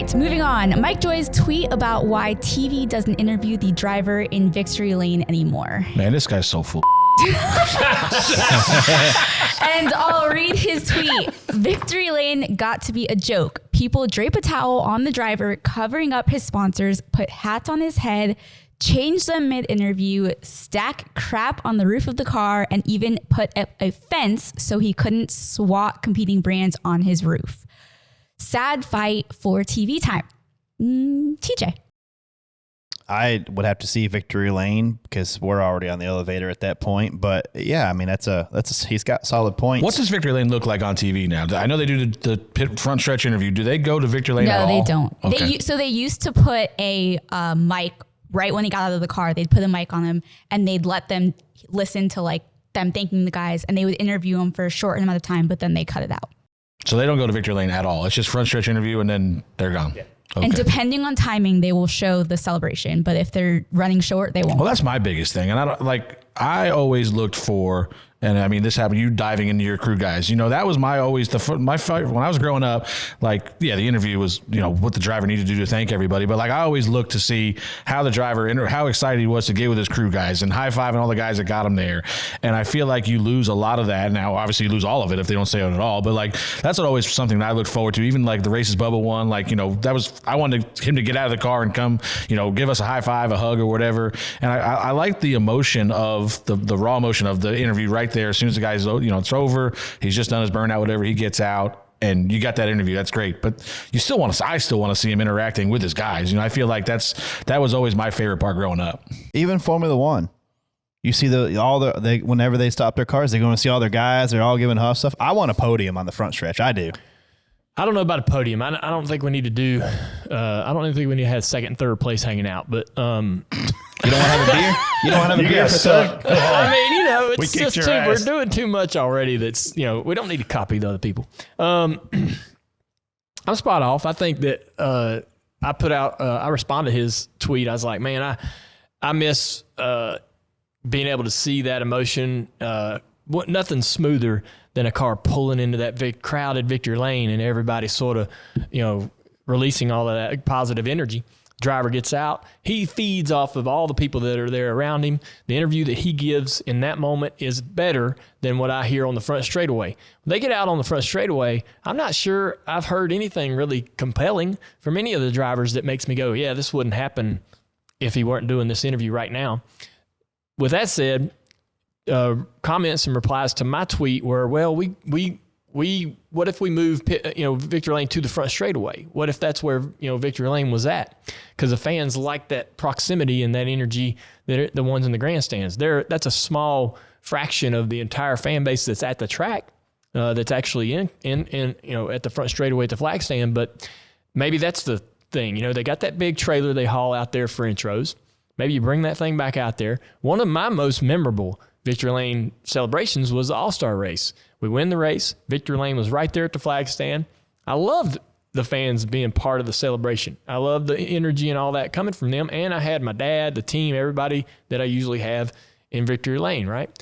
right, moving on. Mike Joy's tweet about why TV doesn't interview the driver in victory lane anymore. Man, this guy's so full. And I'll read his tweet. Victory lane got to be a joke. People drape a towel on the driver, covering up his sponsors, put hats on his head, change them mid-interview, stack crap on the roof of the car, and even put up a fence so he couldn't swat competing brands on his roof. Sad fight for TV time. TJ. I would have to see victory lane because we're already on the elevator at that point. But yeah, I mean, he's got solid points. What does victory lane look like on TV now? I know they do the pit front stretch interview. Do they go to victory lane at all? No, they don't. Okay. They used to put a mic right when he got out of the car. They'd put a mic on him and they'd let them listen to like them thanking the guys, and they would interview him for a short amount of time, but then they cut it out. So they don't go to victory lane at all. It's just front stretch interview and then they're gone. Yeah. Okay. And depending on timing, they will show the celebration. But if they're running short, they won't. Well, that's my biggest thing. And I always looked for, and I mean, this happened, you diving into your crew guys. You know, that was my fight when I was growing up. Like, yeah, the interview was, you know, what the driver needed to do to thank everybody. But like, I always looked to see how the driver, how excited he was to get with his crew guys and high-fiving all the guys that got him there. And I feel like you lose a lot of that. Now, obviously, you lose all of it if they don't say it at all. But like, that's always something that I looked forward to. Even like the races Bubba won, like, you know, I wanted him to get out of the car and come, you know, give us a high five, a hug or whatever. And I like the emotion of the raw emotion of the interview right there. As soon as the guy's, you know, it's over, he's just done his burnout, whatever, he gets out and you got that interview. That's great. But I still want to see him interacting with his guys. You know, I feel like that was always my favorite part growing up. Even Formula One. You see whenever they stop their cars, they're going to see all their guys. They're all giving huff stuff. I want a podium on the front stretch. I do. I don't know about a podium. I don't think we need to do. I don't think we need to have second and third place hanging out. But you don't want to have a beer. You don't want to have a beer for third. I mean, you know, it's just we're doing too much already. That's, you know, we don't need to copy the other people. I'm spot off. I think that I put out. I responded to his tweet. I was like, man, I miss being able to see that emotion. Nothing smoother than a car pulling into that crowded victory lane and everybody sort of, you know, releasing all of that positive energy. Driver gets out. He feeds off of all the people that are there around him. The interview that he gives in that moment is better than what I hear on the front straightaway. When they get out on the front straightaway, I'm not sure I've heard anything really compelling from any of the drivers that makes me go, yeah, this wouldn't happen if he weren't doing this interview right now. With that said, comments and replies to my tweet were, well, we what if we move, you know, victory lane to the front straightaway? What if that's where, you know, victory lane was at? Because the fans like that proximity and that energy that the ones in the grandstands. That's a small fraction of the entire fan base that's at the track, that's actually in you know, at the front straightaway at the flag stand. But maybe that's the thing. You know, they got that big trailer they haul out there for intros. Maybe you bring that thing back out there. One of my most memorable victory lane celebrations was the All-Star race. We win the race. Victory lane was right there at the flag stand. I loved the fans being part of the celebration. I loved the energy and all that coming from them. And I had my dad, the team, everybody that I usually have in victory lane, right?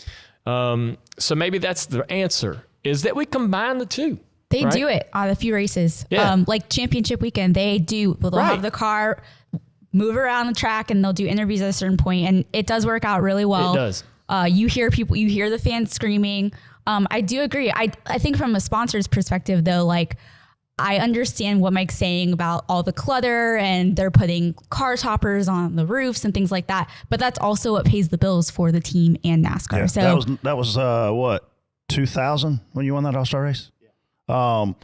So maybe that's the answer, is that we combine the two. They do it on a few races. Yeah. Like championship weekend, they'll have the car move around the track and they'll do interviews at a certain point, and it does work out really well. It does. You hear the fans screaming. I do agree. I think from a sponsor's perspective, though, like, I understand what Mike's saying about all the clutter and they're putting car toppers on the roofs and things like that. But that's also what pays the bills for the team and NASCAR. Yeah, so that was what, 2000 when you won that All-Star race? Yeah. I'm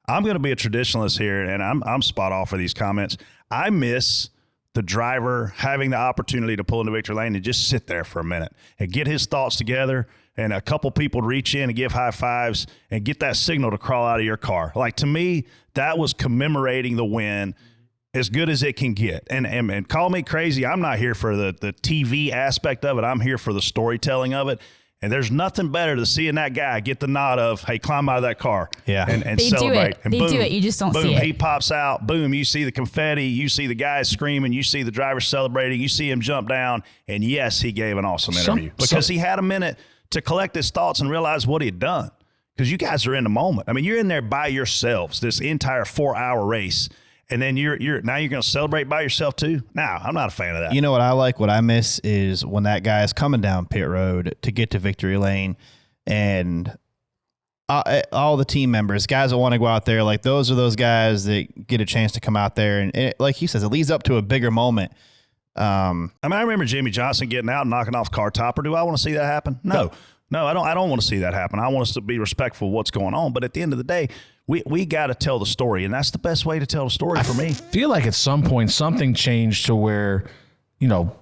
going to be a traditionalist here, and I'm spot off for these comments. I miss the driver having the opportunity to pull into victory lane and just sit there for a minute and get his thoughts together, and a couple people to reach in and give high fives and get that signal to crawl out of your car. Like, to me, that was commemorating the win as good as it can get. And call me crazy, I'm not here for the TV aspect of it. I'm here for the storytelling of it. And there's nothing better than seeing that guy get the nod of, hey, climb out of that car and they celebrate. Do it. And they boom, do it. You just don't see it. He pops out. Boom, you see the confetti. You see the guys screaming. You see the driver celebrating. You see him jump down. And, yes, he gave an awesome interview because he had a minute to collect his thoughts and realize what he had done, because you guys are in the moment. I mean, you're in there by yourselves this entire 4-hour race, and then you're going to celebrate by yourself too. No, I'm not a fan of that. You know what I like? What I miss is when that guy is coming down pit road to get to victory lane, and all the team members, guys that want to go out there, like those are those guys that get a chance to come out there, and like he says, it leads up to a bigger moment. I remember Jimmy Johnson getting out and knocking off car topper. Do I want to see that happen? No, I don't want to see that happen. I want us to be respectful of what's going on. But at the end of the day, we got to tell the story, and that's the best way to tell the story for me. I feel like at some point something changed to where,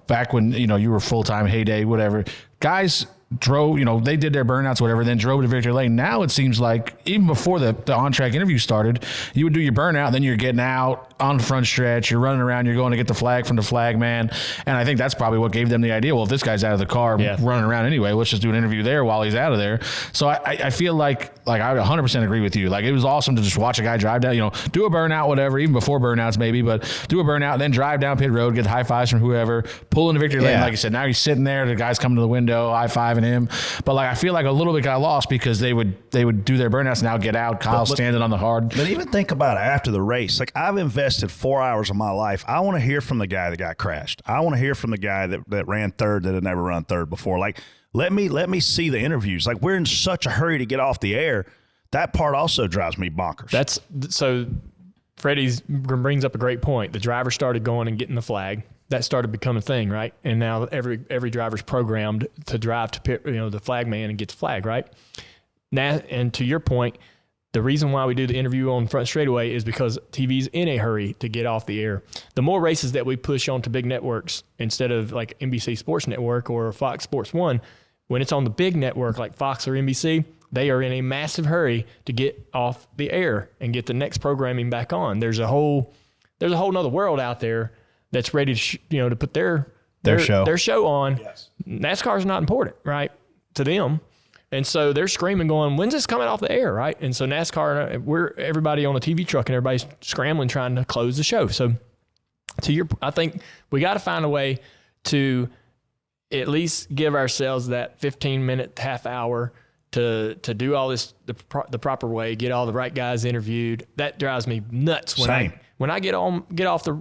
back when, you were full-time, heyday, whatever, guys drove, they did their burnouts, whatever, then drove to victory lane. Now it seems like even before the on-track interview started, you would do your burnout, then you're getting out on the front stretch, you're running around, you're going to get the flag from the flag man. And I think that's probably what gave them the idea. Well, if this guy's out of the car running around anyway, let's just do an interview there while he's out of there. So I feel like I 100% agree with you. Like, it was awesome to just watch a guy drive down, do a burnout, whatever, even before burnouts maybe, but do a burnout, then drive down pit road, get high fives from whoever, pull into victory lane. Like you said, now he's sitting there, the guy's coming to the window, high-fiving him. But I feel like a little bit got lost because they would do their burnouts, now get out, Kyle's standing on the hard. But even think about it after the race. Like, I've invested 4 hours of my life. I want to hear from the guy that got crashed. I want to hear from the guy that ran third that had never run third before. Like, let me see the interviews. Like, we're in such a hurry to get off the air. That part also drives me bonkers. So Freddie brings up a great point. The driver started going and getting the flag. That started becoming a thing, right? And now every driver's programmed to drive to pit, the flag man and get the flag, right? Now, and to your point, the reason why we do the interview on front straightaway is because TV's in a hurry to get off the air. The more races that we push onto big networks instead of like NBC Sports Network or Fox Sports 1, when it's on the big network like Fox or NBC, they are in a massive hurry to get off the air and get the next programming back on. There's a whole nother world out there that's ready to to put their show on. Yes. NASCAR is not important, right, to them. And so they're screaming going, when's this coming off the air, right? And so NASCAR, everybody on the TV truck and everybody's scrambling trying to close the show. So I think we got to find a way to at least give ourselves that 15-minute, half hour to do all this the proper way, get all the right guys interviewed. That drives me nuts when I get off the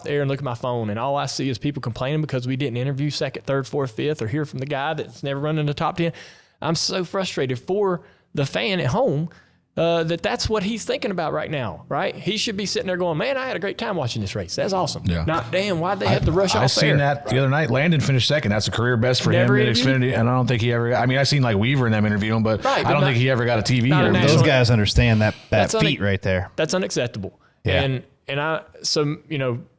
air and look at my phone and all I see is people complaining because we didn't interview second, third, fourth, fifth, or hear from the guy that's never run in the top 10. I'm so frustrated for the fan at home that's what he's thinking about right now, right? He should be sitting there going, man, I had a great time watching this race. That's awesome. Yeah. Not, damn, why'd they have to rush off I seen that the other night. Landon finished second. That's a career best for him in Xfinity. And I don't think he ever, I seen like Weaver in them interview him, but I don't think he ever got a TV interview. Those guys understand that feat right there. That's unacceptable. Yeah.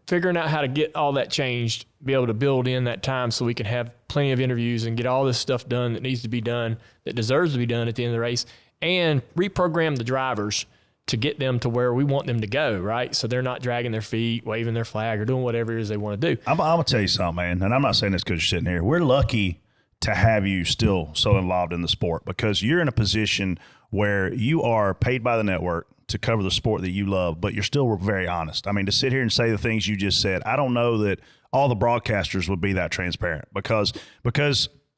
Figuring out how to get all that changed, be able to build in that time so we can have plenty of interviews and get all this stuff done that needs to be done, that deserves to be done at the end of the race, and reprogram the drivers to get them to where we want them to go, right? So they're not dragging their feet, waving their flag, or doing whatever it is they want to do. I'm going to tell you something, man, and I'm not saying this because you're sitting here. We're lucky to have you still so involved in the sport because you're in a position where you are paid by the network to cover the sport that you love, but you're still very honest. I mean, to sit here and say the things you just said, I don't know that all the broadcasters would be that transparent because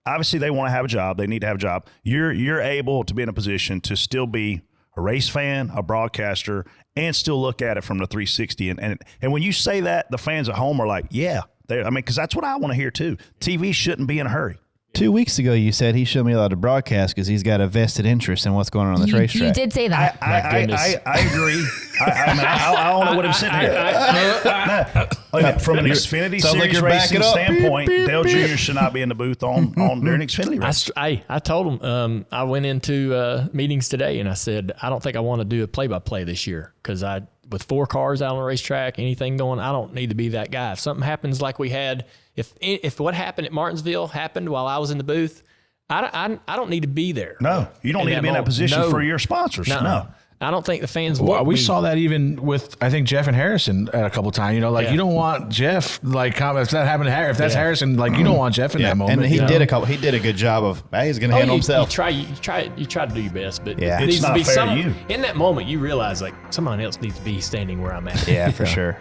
obviously they want to have a job. They need to have a job. You're able to be in a position to still be a race fan, a broadcaster, and still look at it from the 360. And when you say that, the fans at home are like, yeah. Because that's what I want to hear too. TV shouldn't be in a hurry. 2 weeks ago, you said he shouldn't be allowed to broadcast because he's got a vested interest in what's going on this racetrack. You did say that. I agree. I don't know what I'm sitting here. From an Xfinity Series racing standpoint, Dale Jr. should not be in the booth on during Xfinity race. I told him, I went into meetings today and I said, I don't think I want to do a play-by-play this year because with 4 cars out on the racetrack, anything going, I don't need to be that guy. If something happens like we had, if what happened at Martinsville happened while I was in the booth, I don't need to be there. No, you don't need to be in that position for your sponsors. No. I don't think the fans want we saw that even with, I think, Jeff and Harrison at a couple of times. You don't want Jeff, if that happened to Harrison, if that's Harrison, you don't want Jeff in that moment. And he did a good job of, he's going to handle himself. You try to do your best, but it needs to be fair to you. In that moment, you realize, someone else needs to be standing where I'm at. Yeah, for sure.